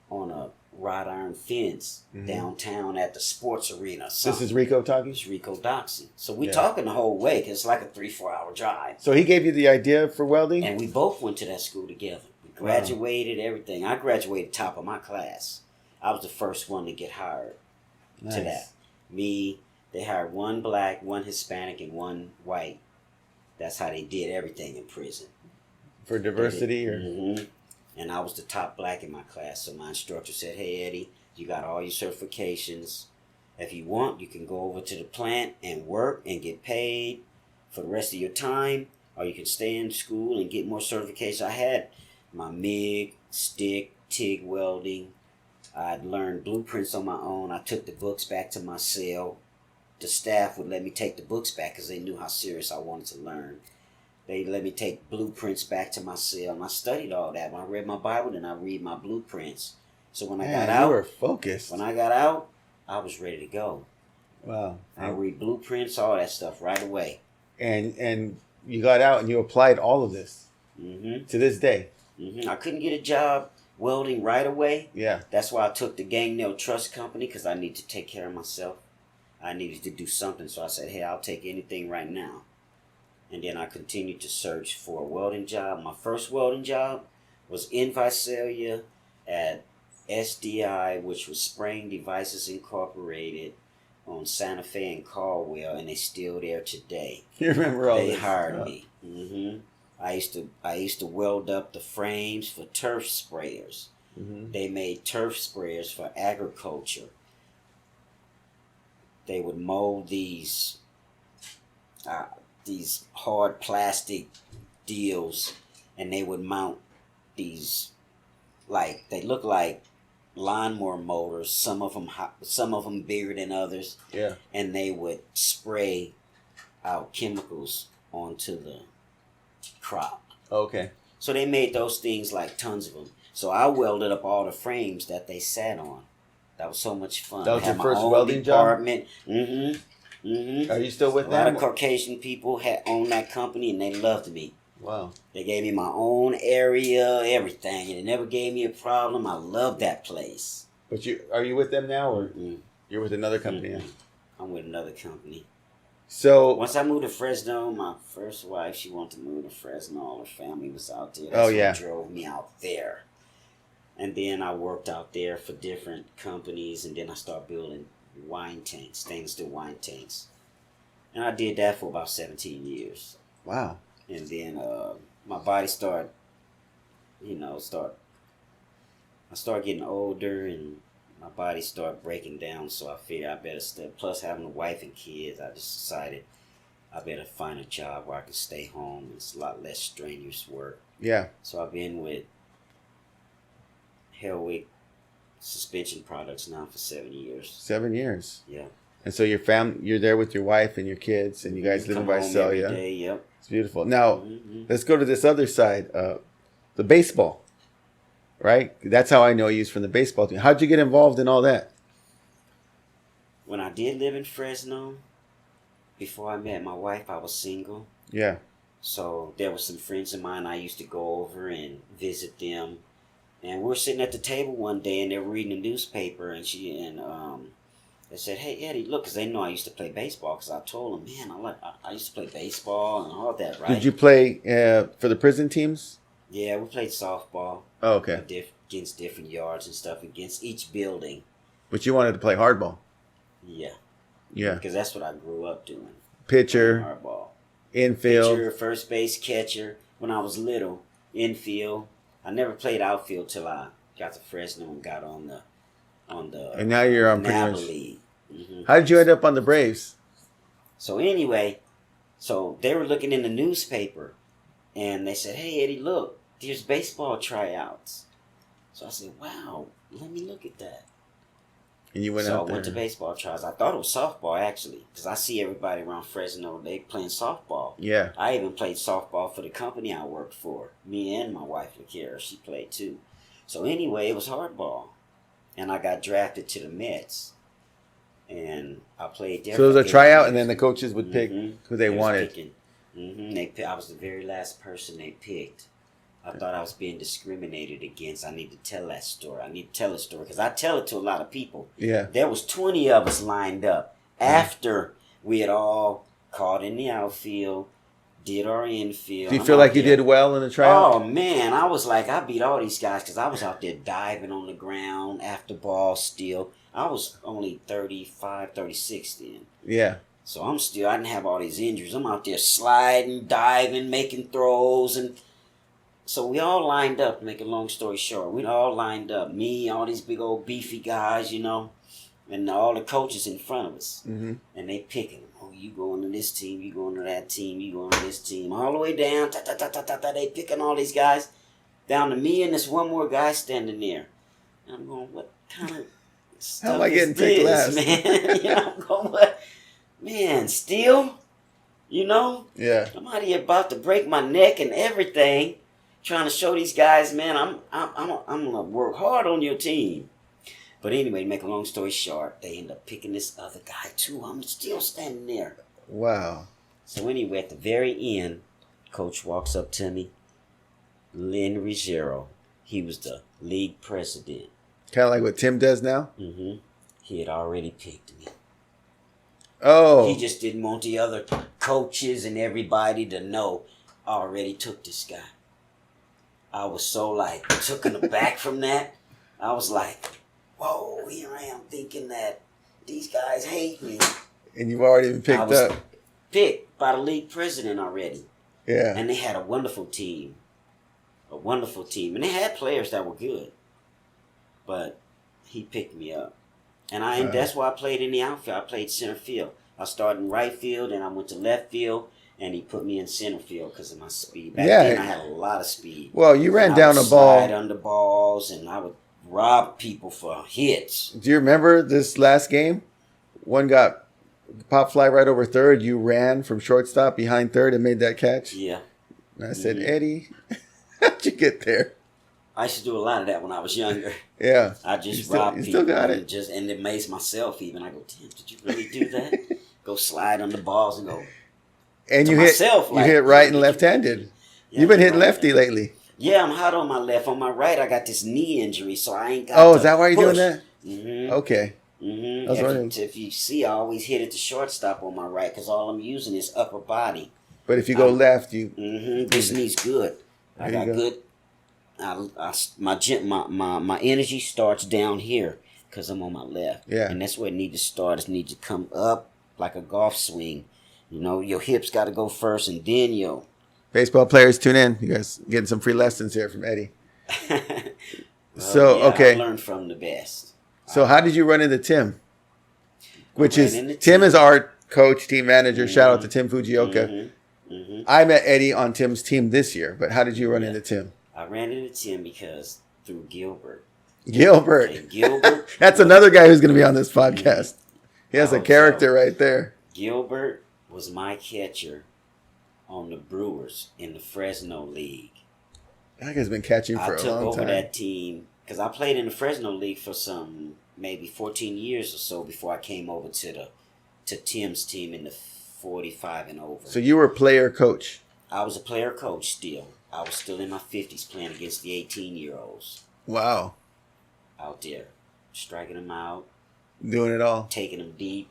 on a wrought iron fence downtown at the sports arena. This is Rico talking? It's Rico Doxy. So we talking the whole way, because it's like a 3-4 hour drive. So he gave you the idea for welding? And we both went to that school together. We graduated, everything. I graduated top of my class. I was the first one to get hired to that. Me, they hired one black, one Hispanic, and one white. That's how they did everything in prison. For diversity? And I was the top black in my class. So my instructor said, hey, Eddie, you got all your certifications. If you want, you can go over to the plant and work and get paid for the rest of your time. Or you can stay in school and get more certifications. I had my MIG, stick, TIG welding. I'd learned blueprints on my own. I took the books back to my cell. The staff would let me take the books back because they knew how serious I wanted to learn. They let me take blueprints back to my cell, and I studied all that. When I read my Bible, then I read my blueprints. So when I got out, you were focused. When I got out, I was ready to go. Wow. I read blueprints, all that stuff right away. And you got out and you applied all of this to this day. I couldn't get a job welding right away. Yeah. That's why I took the Gang Nail Trust Company, because I need to take care of myself. I needed to do something, so I said, hey, I'll take anything right now. And then I continued to search for a welding job. My first welding job was in Visalia at SDI, which was Spraying Devices Incorporated on Santa Fe and Caldwell, and they're still there today. You remember all this? They this? hired me. I used to weld up the frames for turf sprayers. They made turf sprayers for agriculture. They would mold these hard plastic deals, and they would mount these, like, they look like lawnmower motors. Some of them bigger than others. Yeah. And they would spray out chemicals onto the crop. Okay. So they made those things, like tons of them. So I welded up all the frames that they sat on. That was so much fun. That was I had your first my own welding department. job? Are you still with A them? lot of Caucasian people had owned that company, and they loved me. Wow. They gave me my own area, everything, and it never gave me a problem. I loved that place. But are you with them now, or you're with another company now? I'm with another company. So once I moved to Fresno, my first wife, she wanted to move to Fresno. All her family was out there. Oh, That's yeah. what drove me out there. And then I worked out there for different companies, and then I started building wine tanks, stainless steel wine tanks. And I did that for about 17 years. wow. And then my body started, I started getting older, and my body started breaking down, so I figured I better stay. Plus, having a wife and kids, I just decided I better find a job where I can stay home. It's a lot less strenuous work. Yeah. So I've been with Hellwick suspension products now for 7 years. 7 years. Yeah. And so you're there with your wife and your kids, and you guys live in Visalia. Every day, yep. It's beautiful. Now, let's go to this other side, the baseball, right? That's how I know you from the baseball team. How'd you get involved in all that? When I did live in Fresno, before I met my wife, I was single. Yeah. So there were some friends of mine I used to go over and visit them. And we were sitting at the table one day, and they were reading a newspaper, and they said, "Hey Eddie, look," because they know I used to play baseball. Because I told them, "Man, I used to play baseball and all that, right?" Did you play for the prison teams? Yeah, we played softball. Oh, okay. Against different yards and stuff, against each building. But you wanted to play hardball. Yeah. Yeah. Because that's what I grew up doing. Pitcher, Hardball. infield. Pitcher, first base, catcher. When I was little, infield. I never played outfield till I got to Fresno and got on the And now you're on pretty NABA much. league. Mm-hmm. How did you end up on the Braves? So anyway, they were looking in the newspaper, and they said, "Hey Eddie, look, there's baseball tryouts." So I said, "Wow, let me look at that." And you went So out I there. went to baseball tryouts. I thought it was softball actually, because I see everybody around Fresno, they playing softball. Yeah. I even played softball for the company I worked for. Me and my wife, Lakira, she played too. So anyway, it was hardball, and I got drafted to the Mets, and I played there. So it was for a 8 tryout, years. and then the coaches would pick who they was wanted. picking. I was the very last person they picked. I thought I was being discriminated against. I need to tell that story. I need to tell a story because I tell it to a lot of people. Yeah. There was 20 of us lined up after we had all caught in the outfield, did our infield. Do you feel like you did well in the tryout? Oh, man. I was like, I beat all these guys because I was out there diving on the ground after ball steal. I was only 35, 36 then. Yeah. So I didn't have all these injuries. I'm out there sliding, diving, making throws. And so we all lined up, to make a long story short. We all lined up. Me, all these big old beefy guys, and all the coaches in front of us. Mm-hmm. And they picking. Oh, you going to this team, you going to that team, you going to this team. All the way down, they picking all these guys. Down to me and this one more guy standing there. And I'm going, what kind of stuff How am I getting picked last? man? I'm going, what? Man, still? Yeah. I'm out here about to break my neck and everything, trying to show these guys, man, I'm gonna work hard on your team. But anyway, to make a long story short, they end up picking this other guy too. I'm still standing there. Wow. So anyway, at the very end, coach walks up to me, Lynn Ruggiero. He was the league president. Kind of like what Tim does now? Mm-hmm. He had already picked me. Oh. He just didn't want the other coaches and everybody to know I already took this guy. I was so taken aback from that. I was like, whoa, here I am thinking that these guys hate me. And you've already been picked I was up. picked by the league president already. Yeah. And they had a wonderful team. A wonderful team. And they had players that were good. But he picked me up. And that's why I played in the outfield. I played center field. I started in right field, and I went to left field, and he put me in center field because of my speed. Back then, I had a lot of speed. Well, you ran down a slide ball. under balls, and I would rob people for hits. Do you remember this last game? One got pop fly right over third. You ran from shortstop behind third and made that catch. Yeah. And I said, Eddie, how'd you get there? I used to do a lot of that when I was younger. Yeah. I just you robbed people. still got it. And it amazed myself even. I go, damn, did you really do that? Go slide on the balls and go. And you myself, hit right and left-handed. Yeah, You've been hitting right lefty lately. Yeah, I'm hot on my left. On my right, I got this knee injury, so I ain't got. Oh, is that why you're doing that? Mm-hmm. Okay. Mm-hmm. That's right. If you see, I always hit at the shortstop on my right because all I'm using is upper body. But if you go left, you. This knee's good. I There you got go. good. My energy starts down here because I'm on my left. Yeah. And that's where it needs to start. It needs to come up like a golf swing. You know, your hips got to go first, and then your. Baseball players, tune in. You guys getting some free lessons here from Eddie. I Okay. learned from the best. So how did you run into Tim? Which is into Tim Tim. is our coach, team manager. Shout out to Tim Fujioka. I met Eddie on Tim's team this year, but how did you run into Tim? I ran into Tim because through Gilbert. Gilbert. Okay, Gilbert. That's another guy who's going to be on this podcast. He has a character right there. Gilbert was my catcher on the Brewers in the Fresno League. That guy's been catching for a long time. I took over that team because I played in the Fresno League for maybe 14 years or so before I came over to Tim's team in the 45 and over. So you were player coach? I was a player coach still. I was still in my 50s playing against the 18-year-olds. Wow. Out there. Striking them out. Doing it all. Taking them deep.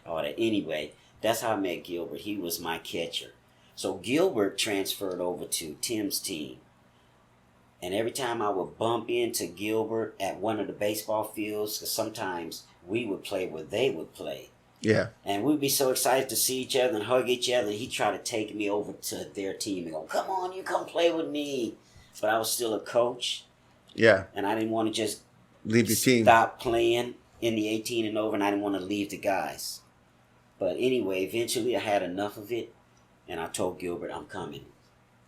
All that. Anyway, that's how I met Gilbert. He was my catcher. So Gilbert transferred over to Tim's team. And every time I would bump into Gilbert at one of the baseball fields, because sometimes we would play where they would play. Yeah. And we'd be so excited to see each other and hug each other. And he'd try to take me over to their team and go, come on, you come play with me. But I was still a coach. Yeah. And I didn't want to just leave your team. Stop playing in the 18 and over, and I didn't want to leave the guys. But anyway, eventually I had enough of it, and I told Gilbert I'm coming.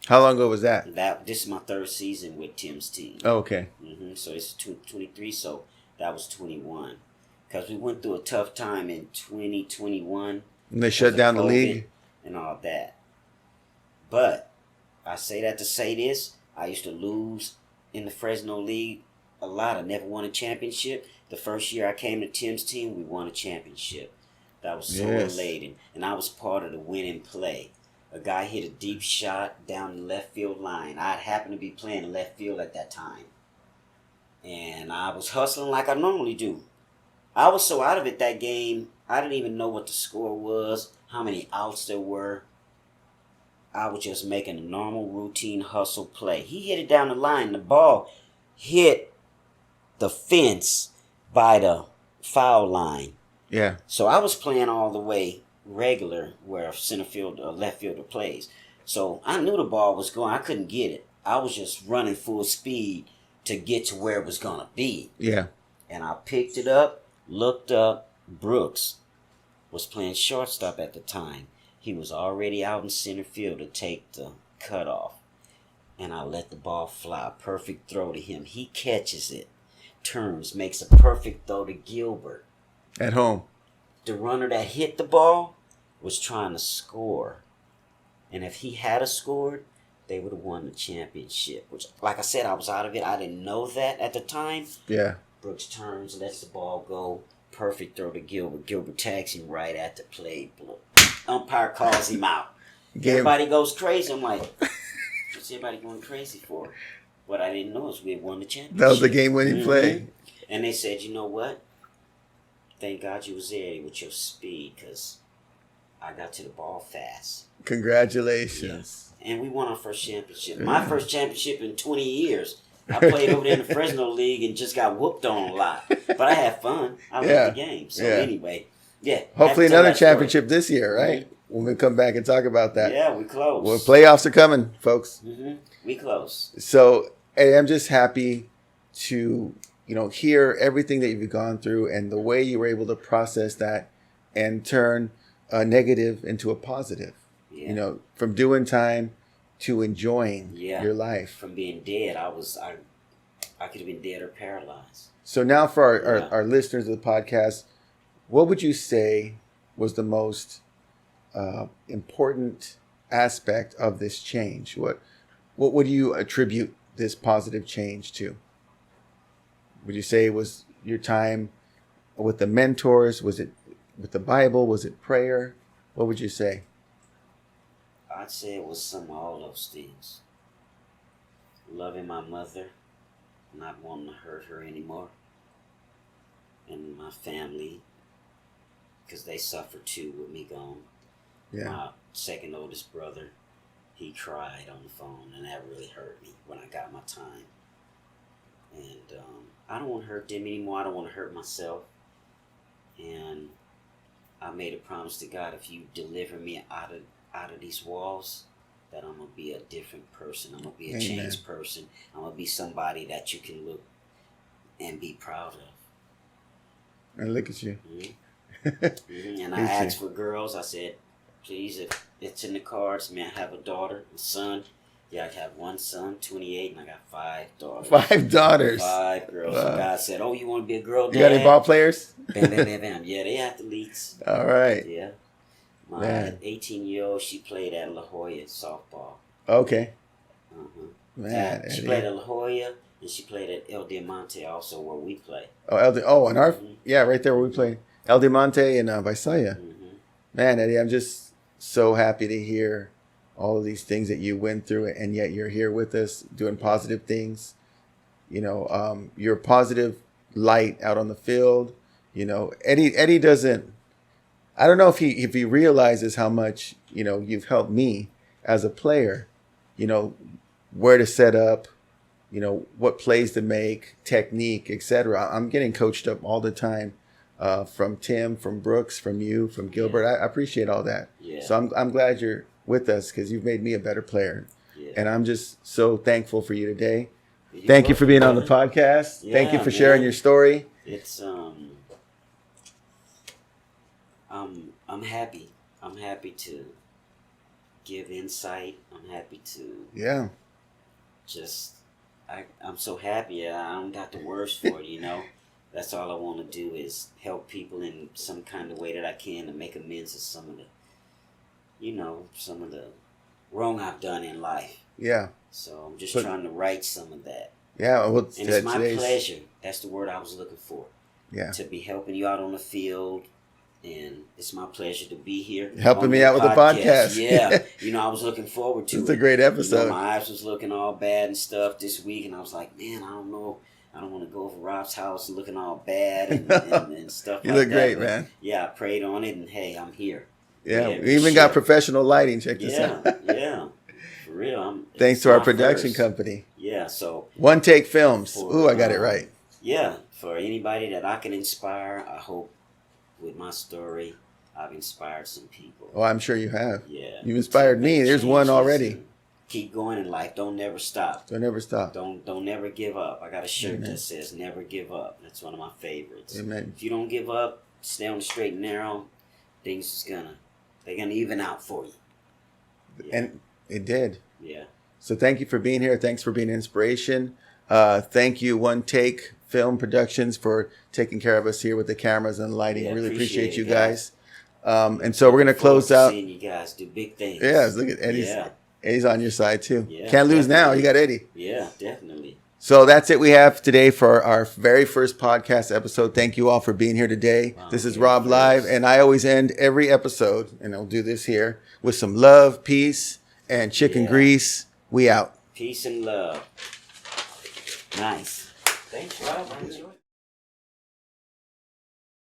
How long ago was that? This is my third season with Tim's team. Oh, okay. So it's 23, so that was 21. Because we went through a tough time in 2021. And they shut down the league? And all that. But I say that to say this. I used to lose in the Fresno League a lot. I never won a championship. The first year I came to Tim's team, we won a championship. That was so elating. And I was part of the winning play. A guy hit a deep shot down the left field line. I happened to be playing left field at that time. And I was hustling like I normally do. I was so out of it that game, I didn't even know what the score was, how many outs there were. I was just making a normal routine hustle play. He hit it down the line. The ball hit the fence by the foul line. Yeah. So I was playing all the way regular where center field or left fielder plays. So I knew the ball was going. I couldn't get it. I was just running full speed to get to where it was going to be. Yeah. And I picked it up, looked up. Brooks was playing shortstop at the time. He was already out in center field to take the cutoff. And I let the ball fly. Perfect throw to him. He catches it. Turns, makes a perfect throw to Gilbert. At home. The runner that hit the ball was trying to score. And if he had scored, they would have won the championship. Which, like I said, I was out of it. I didn't know that at the time. Yeah. Brooks turns, lets the ball go. Perfect throw to Gilbert. Gilbert tags him right at the plate. Umpire calls him out. Everybody goes crazy. I'm like, what's everybody going crazy for? What I didn't know is we had won the championship. That was the game-winning play. And they said, you know what? Thank God you was there with your speed because I got to the ball fast. Congratulations. Yeah. And we won our first championship. My first championship in 20 years. I played over there in the Fresno League and just got whooped on a lot. But I had fun. I loved the game. So anyway, hopefully another championship this year, right? When we come back and talk about that. Yeah, we close. Well, playoffs are coming, folks. We close. So, hey, I'm just happy to, hear everything that you've gone through and the way you were able to process that and turn a negative into a positive. Yeah. From doing time to enjoying your life. From being dead, I could have been dead or paralyzed. So now for our listeners of the podcast, what would you say was the most important aspect of this change? What would you attribute this positive change to? Would you say it was your time with the mentors? Was it with the Bible? Was it prayer? What would you say? I'd say it was some of all those things. Loving my mother, not wanting to hurt her anymore. and my family, because they suffered too with me gone. Yeah. My second oldest brother, he cried on the phone, and that really hurt me when I got my time. And I don't want to hurt them anymore. I don't want to hurt myself. And I made a promise to God, if you deliver me out of these walls, that I'm going to be a different person. I'm going to be a changed person. I'm going to be somebody that you can look and be proud of. And look at you. Mm-hmm. Mm-hmm. And I asked for girls. I said, please, if it's in the cards, may I have a daughter, a son? Yeah, I have one son, 28, and I got 5 daughters. 5 daughters. 5 girls. Wow. And God said, oh, you want to be a girl dad? You got any ball players? Bam, bam, bam, bam. Yeah, they athletes. All right. Yeah. My 18-year-old, she played at La Jolla softball. Okay. Uh-huh. Man, she played at La Jolla, and she played at El Diamante also, where we play. Oh, and our right there where we play. El Diamante and Visalia. Mm-hmm. Man, Eddie, I'm just so happy to hear all of these things that you went through, and yet you're here with us doing positive things. You know, you're a positive light out on the field. You know, Eddie doesn't. I don't know if he realizes how much, you know, you've helped me as a player. You know, where to set up, you know, what plays to make, technique, etc. I'm getting coached up all the time from Tim, from Brooks, from you, from Gilbert. I appreciate all that. Yeah. So I'm glad you're with us, because you've made me a better player. Yeah. And I'm just so thankful for you today. Thank you for being on the podcast. Yeah, thank you for sharing your story. It's I'm happy. I'm happy to give insight. I'm happy to I'm so happy. I don't got the words for it, you know. That's all I want to do is help people in some kind of way that I can to make amends of some of the wrong I've done in life. Yeah. So I'm just trying to right some of that. Yeah. Well, and it's my pleasure. That's the word I was looking for. Yeah. To be helping you out on the field. And it's my pleasure to be here. Helping me out with the podcast. Yeah. You know, I was looking forward to it. It's a great episode. You know, my eyes was looking all bad and stuff this week. And I was like, man, I don't know. I don't want to go over Rob's house and looking all bad and stuff like that. You look great, man. Yeah, I prayed on it. And, hey, I'm here. Yeah. We even got professional lighting. Check this out. Yeah. For real. Thanks to our production company. Yeah. So One Take Films. Ooh, I got it right. Yeah. For anybody that I can inspire, I hope with my story, I've inspired some people. Oh, I'm sure you have. Yeah. You've inspired me. There's one already. Keep going in life. Don't never stop. Don't never stop. Don't never give up. I got a shirt that says never give up. That's one of my favorites. Amen. If you don't give up, stay on the straight and narrow, they're gonna even out for you. Yeah. And it did. Yeah. So thank you for being here. Thanks for being an inspiration. Thank you, One Take Film Productions, for taking care of us here with the cameras and lighting. Really appreciate you guys. And so we're going to close out. Seeing you guys do big things. Yeah, look at Eddie's. Yeah. Eddie's on your side too. Yeah, can't lose now. You got Eddie. Yeah, definitely. So that's it we have today for our very first podcast episode. Thank you all for being here today. Wow, this is Rob Live, and I always end every episode, and I'll do this here, with some love, peace, and chicken grease. We out. Peace and love. Nice. Thanks, Rob. I enjoyed it.